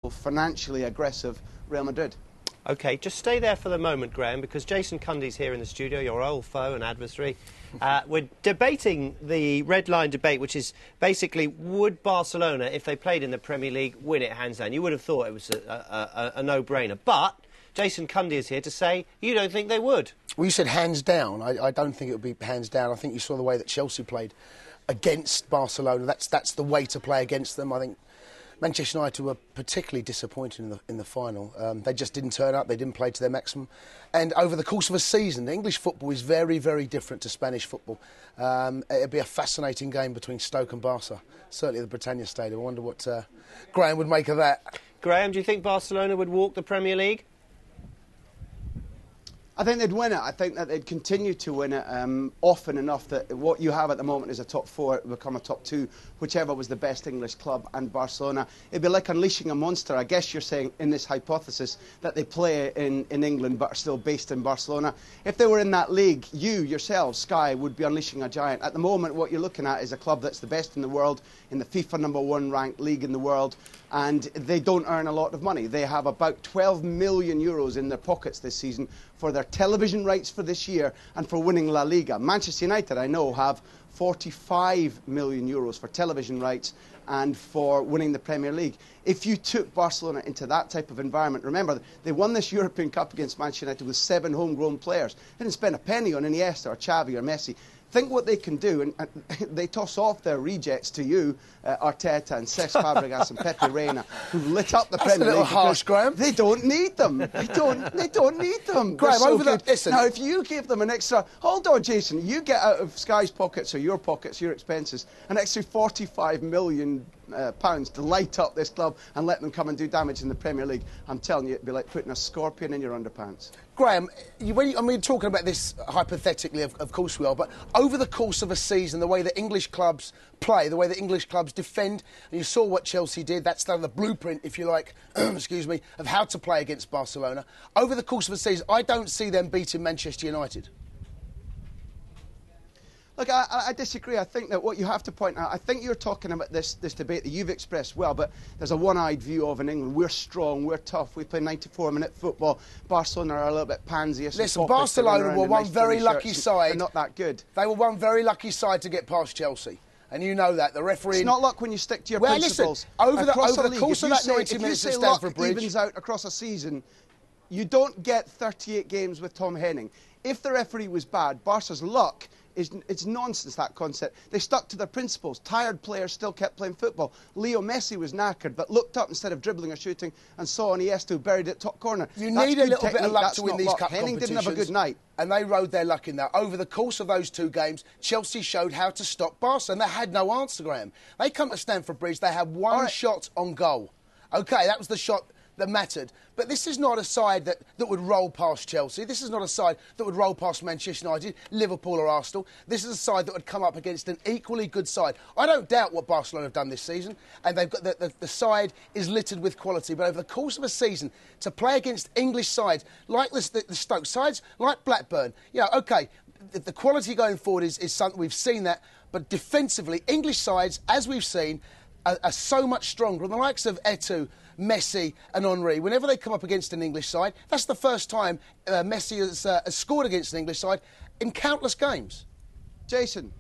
financially aggressive Real Madrid. OK, just stay there for the moment, Graham, because Jason Cundy's here in the studio, your old foe and adversary. We're debating the red line debate, which is basically, would Barcelona, if they played in the Premier League, win it hands down? You would have thought it was a no-brainer. But Jason Cundy is here to say you don't think they would. Well, you said hands down. I don't think it would be hands down. I think you saw the way that Chelsea played against Barcelona. That's the way to play against them. I think Manchester United were particularly disappointed in the final. They just didn't turn up, they didn't play to their maximum. And over the course of a season, English football is very, very different to Spanish football. It'll be a fascinating game between Stoke and Barca, certainly at the Britannia Stadium. I wonder what Graham would make of that. Graham, do you think Barcelona would walk the Premier League? I think they'd win it. I think that they'd continue to win it often enough that what you have at the moment is a top four, it will become a top two, whichever was the best English club, and Barcelona. It'd be like unleashing a monster. I guess you're saying in this hypothesis that they play in England but are still based in Barcelona. If they were in that league, you yourself, Sky, would be unleashing a giant. At the moment, what you're looking at is a club that's the best in the world, in the FIFA #1 ranked league in the world, and they don't earn a lot of money. They have about 12 million euros in their pockets this season for their television rights for this year and for winning La Liga. Manchester United, I know, have 45 million euros for television rights and for winning the Premier League. If you took Barcelona into that type of environment, remember, they won this European Cup against Manchester United with 7 homegrown players. They didn't spend a penny on Iniesta or Xavi or Messi. Think what they can do, and they toss off their rejects to you, Arteta and Cesc Fabregas and Pepe Reina, who lit up the Premier League. That's a little harsh, Graham. They don't need them. They don't need them. Graham, so over that, listen. Now, if you gave them an extra, hold on, Jason, you get out of Sky's pockets or your pockets, your expenses, an extra £45 million to light up this club and let them come and do damage in the Premier League. I'm telling you, it'd be like putting a scorpion in your underpants. Graham, we're talking about this hypothetically, of course we are, but over the course of a season, the way that English clubs play, the way that English clubs defend, and you saw what Chelsea did, that's the blueprint, if you like, excuse me, of how to play against Barcelona. Over the course of a season, I don't see them beating Manchester United. Look, I disagree. I think that what you have to point out, I think you're talking about this debate that you've expressed well, but there's a one-eyed view of in England. We're strong, we're tough, we play 94-minute football. Barcelona are a little bit pansy-ish. Listen, Barcelona were one very lucky side. They're not that good. They were one very lucky side to get past Chelsea. And you know that. The referee... It's not luck when you stick to your principles. Listen, over the course of that 90 minutes at Stamford Bridge... If you say luck evens out across a season, you don't get 38 games with Tom Henning. If the referee was bad, Barca's luck... It's nonsense, that concept. They stuck to their principles. Tired players still kept playing football. Leo Messi was knackered, but looked up instead of dribbling or shooting and saw Iniesta who buried it top corner. You need a little bit of luck to win these cup competitions. Henning didn't have a good night. And they rode their luck in that. Over the course of those 2 games, Chelsea showed how to stop Barca, and they had no answer, Graham. They come to Stamford Bridge, they had one shot on goal. OK, that was the shot that mattered. But this is not a side that would roll past Chelsea. This is not a side that would roll past Manchester United, Liverpool or Arsenal. This is a side that would come up against an equally good side. I don't doubt what Barcelona have done this season, and they've got the side is littered with quality. But over the course of a season, to play against English sides like the Stoke sides, like Blackburn, OK, the quality going forward is something we've seen that. But defensively, English sides, as we've seen, are so much stronger. And the likes of Eto'o, Messi and Henry, whenever they come up against an English side, that's the first time Messi has scored against an English side in countless games. Jason,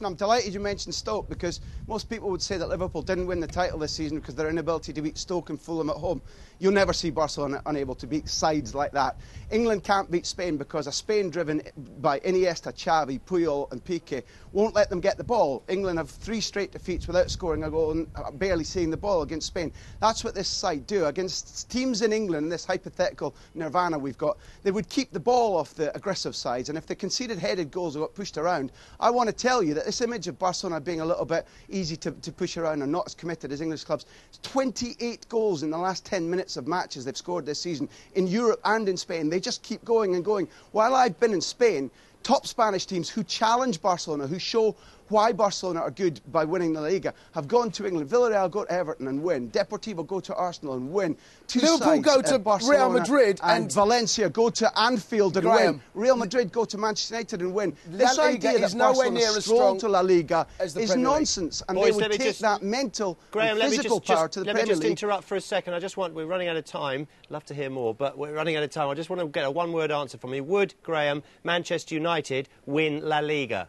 I'm delighted you mentioned Stoke, because most people would say that Liverpool didn't win the title this season because of their inability to beat Stoke and Fulham at home. You'll never see Barcelona unable to beat sides like that. England can't beat Spain because a Spain driven by Iniesta, Xavi, Puyol and Piqué won't let them get the ball. England have 3 straight defeats without scoring a goal and barely seeing the ball against Spain. That's what this side do. Against teams in England, this hypothetical nirvana we've got, they would keep the ball off the aggressive sides, and if they conceded headed goals or got pushed around, I want to tell you that this image of Barcelona being a little bit easy to push around and not as committed as English clubs, 28 goals in the last 10 minutes of matches they've scored this season in Europe and in Spain. They just keep going and going. While I've been in Spain, top Spanish teams who challenge Barcelona, who show why Barcelona are good by winning the La Liga have gone to England. Villarreal go to Everton and win. Deportivo go to Arsenal and win. Liverpool go to Barcelona Real Madrid and Valencia go to Anfield and win. Real Madrid go to Manchester United and win. This idea that Barcelona stroll to La Liga is nonsense, and Boys, they would take that mental and physical power to the Premier League. Let me just interrupt for a second. We're running out of time. Love to hear more, but we're running out of time. I just want to get a one-word answer from you. Would, Graham, Manchester United win La Liga?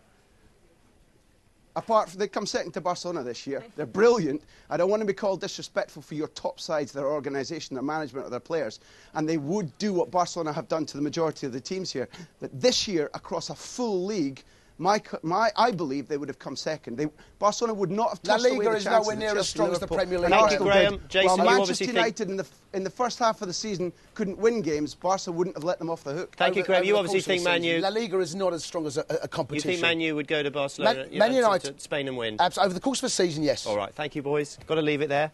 Apart from they come second to Barcelona this year. They're brilliant. I don't want to be called disrespectful for your top sides, their organisation, their management, or their players. And they would do what Barcelona have done to the majority of the teams here. That this year, across a full league, I believe they would have come second. Barcelona would not have tossed away the chances. La Liga is nowhere near as strong as the Premier League. Thank you, Graham. Jason, while Manchester United in the first half of the season couldn't win games, Barca wouldn't have let them off the hook. Thank you, Graham. You obviously think Man U... La Liga is not as strong as a competition. You think Man U would go to Barcelona, Man United, to Spain and win? Over the course of a season, yes. All right, thank you, boys. Got to leave it there.